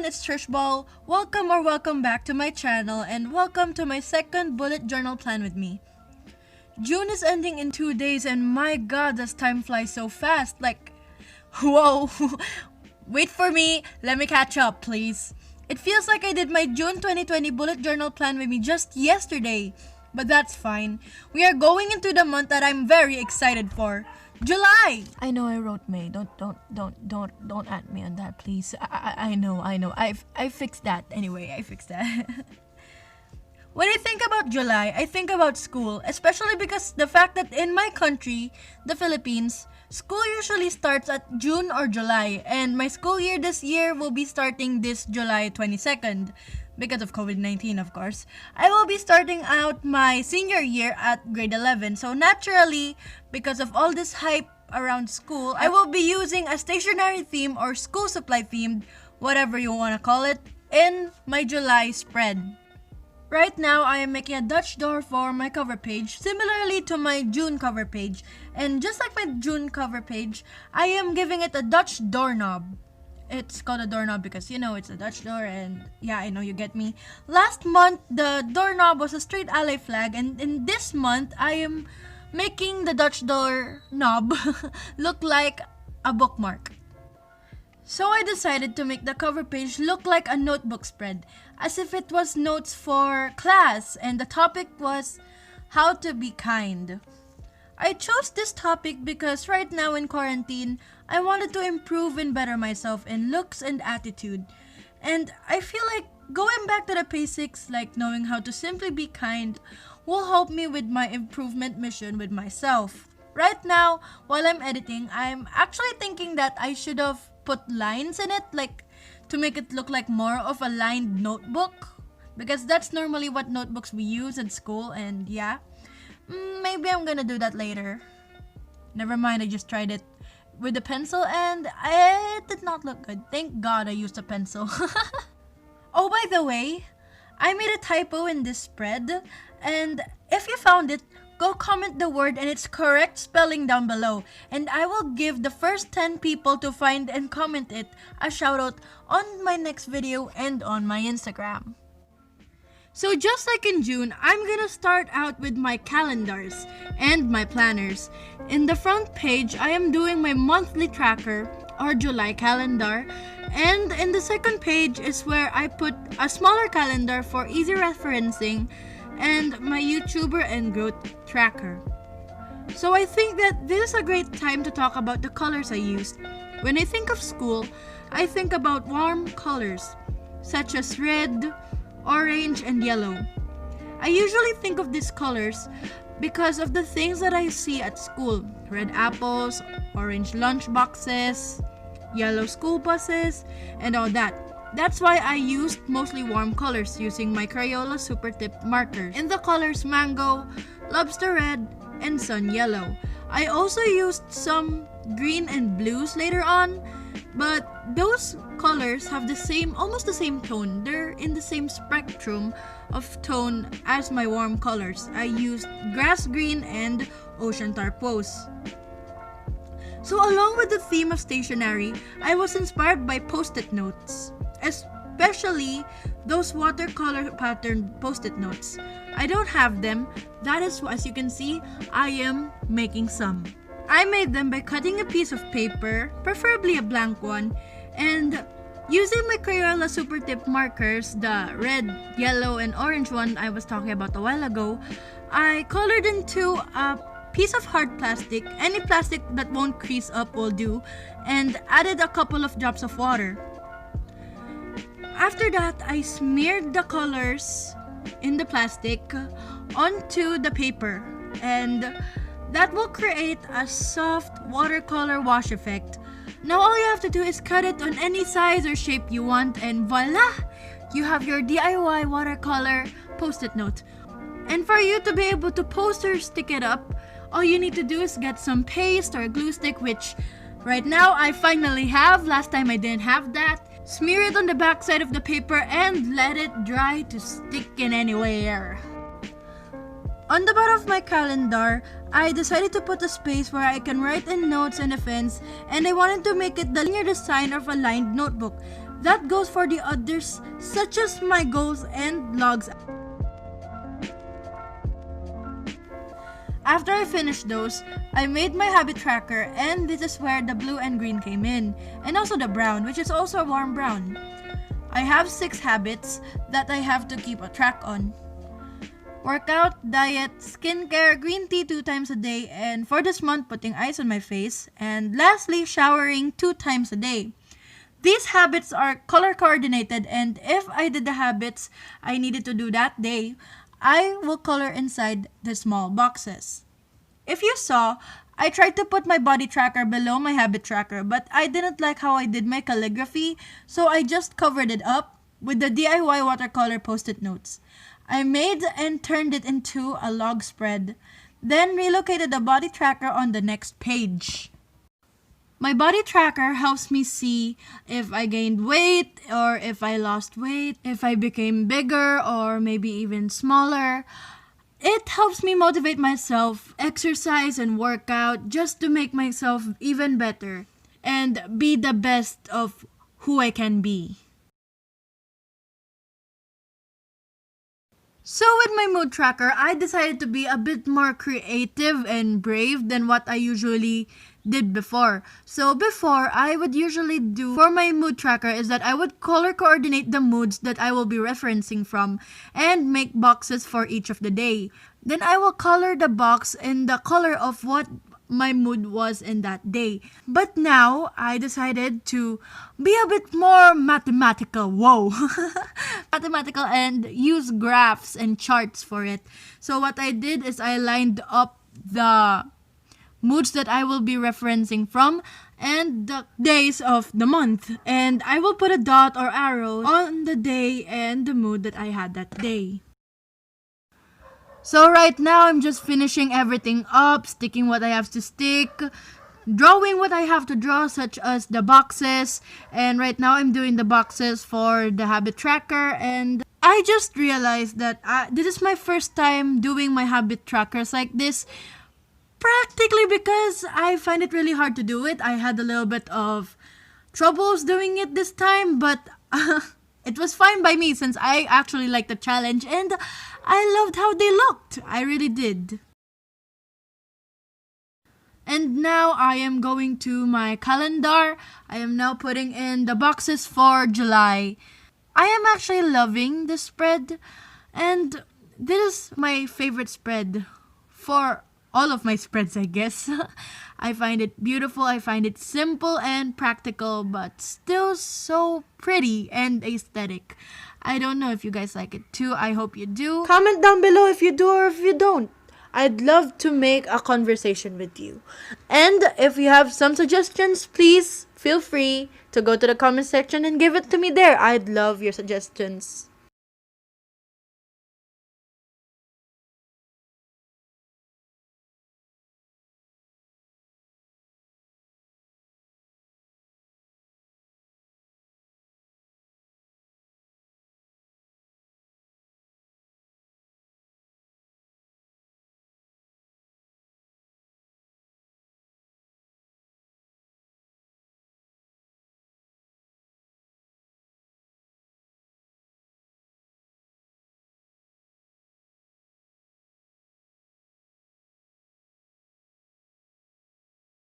everyone, it's Trish Ball. Welcome back to my channel and welcome to my second bullet journal plan with me. June is ending in 2 days and my god, does time fly so fast. Whoa. Wait for me, let me catch up please. It feels like I did my June 2020 bullet journal plan with me just yesterday. But that's fine. We are going into the month that I'm very excited for. July! I know I wrote May. Don't at me on that, please. I know. I fixed that. Anyway, I fixed that. When I think about July, I think about school, especially because the fact that in my country, the Philippines, school usually starts at June or July, and my school year this year will be starting this July 22nd. Because of COVID-19, of course. I will be starting out my senior year at grade 11. So naturally, because of all this hype around school, I will be using a stationery theme or school supply themed, whatever you want to call it, in my July spread. Right now, I am making a Dutch door for my cover page, similarly to my June cover page. And just like my June cover page, I am giving it a Dutch doorknob. It's called a doorknob because, it's a Dutch door and yeah, I know you get me. Last month, the doorknob was a straight ally flag, and in this month, I am making the Dutch doorknob look like a bookmark. So I decided to make the cover page look like a notebook spread, as if it was notes for class, and the topic was how to be kind. I chose this topic because right now in quarantine, I wanted to improve and better myself in looks and attitude. And I feel like going back to the basics, like knowing how to simply be kind, will help me with my improvement mission with myself. Right now, while I'm editing, I'm actually thinking that I should have put lines in it, like to make it look like more of a lined notebook. Because that's normally what notebooks we use in school, and yeah. Maybe I'm gonna do that later. Never mind, I just tried it with a pencil and it did not look good. Thank God I used a pencil. Oh, by the way, I made a typo in this spread, and if you found it, go comment the word and its correct spelling down below, and I will give the first 10 people to find and comment it a shoutout on my next video and on my Instagram. So just like in June, I'm gonna start out with my calendars and my planners. In the front page, I am doing my monthly tracker or July calendar, and in the second page is where I put a smaller calendar for easy referencing and my YouTuber and growth tracker. So I think that this is a great time to talk about the colors I used. When I think of school, I think about warm colors such as red, orange, and yellow. I usually think of these colors because of the things that I see at school. Red apples, orange lunch boxes, yellow school buses, and all that. That's why I used mostly warm colors using my Crayola Super Tip markers in the colors mango, lobster red, and sun yellow. I also used some green and blues later on, but those colors have almost the same tone. They're in the same spectrum of tone as my warm colors. I used grass green and ocean turquoise. So along with the theme of stationery, I was inspired by post-it notes, especially those watercolor pattern post-it notes. I don't have them. That is, as you can see, I am making some. I made them by cutting a piece of paper, preferably a blank one, and using my Crayola Super Tip markers, the red, yellow, and orange one I was talking about a while ago, I colored into a piece of hard plastic, any plastic that won't crease up will do, and added a couple of drops of water. After that, I smeared the colors in the plastic onto the paper, and that will create a soft watercolor wash effect. Now all you have to do is cut it on any size or shape you want, and voila! You have your DIY watercolor post-it note. And for you to be able to post or stick it up, all you need to do is get some paste or a glue stick, which right now I finally have. Last time I didn't have that. Smear it on the back side of the paper and let it dry to stick in anywhere. On the bottom of my calendar, I decided to put a space where I can write in notes and events, and I wanted to make it the linear design of a lined notebook. That goes for the others, such as my goals and logs. After I finished those, I made my habit tracker, and this is where the blue and green came in, and also the brown, which is also a warm brown. I have 6 habits that I have to keep a track on. Workout, diet, skincare, green tea 2 times a day, and for this month, putting ice on my face, and lastly, showering 2 times a day. These habits are color coordinated, and if I did the habits I needed to do that day, I will color inside the small boxes. If you saw, I tried to put my body tracker below my habit tracker, but I didn't like how I did my calligraphy, so I just covered it up with the DIY watercolor post-it notes. I made and turned it into a log spread, then relocated the body tracker on the next page. My body tracker helps me see if I gained weight or if I lost weight, if I became bigger or maybe even smaller. It helps me motivate myself, exercise and work out just to make myself even better and be the best of who I can be. So with my mood tracker, I decided to be a bit more creative and brave than what I usually did before. So before, I would usually do for my mood tracker is that I would color coordinate the moods that I will be referencing from and make boxes for each of the day. Then I will color the box in the color of what my mood was in that day. But now, I decided to be a bit more mathematical. Whoa! Mathematical and use graphs and charts for it. So what I did is I lined up the moods that I will be referencing from and the days of the month. And I will put a dot or arrow on the day and the mood that I had that day. So right now, I'm just finishing everything up, sticking what I have to stick, drawing what I have to draw, such as the boxes. And right now, I'm doing the boxes for the habit tracker. And I just realized that this is my first time doing my habit trackers like this. Practically because I find it really hard to do it. I had a little bit of troubles doing it this time, but it was fine by me since I actually liked the challenge and I loved how they looked. I really did. And now I am going to my calendar. I am now putting in the boxes for July. I am actually loving this spread, and this is my favorite spread for all of my spreads, I guess. I find it beautiful, I find it simple and practical, but still so pretty and aesthetic. I don't know if you guys like it too. I hope you do. Comment down below if you do or if you don't. I'd love to make a conversation with you. And if you have some suggestions, please feel free to go to the comment section and give it to me there. I'd love your suggestions.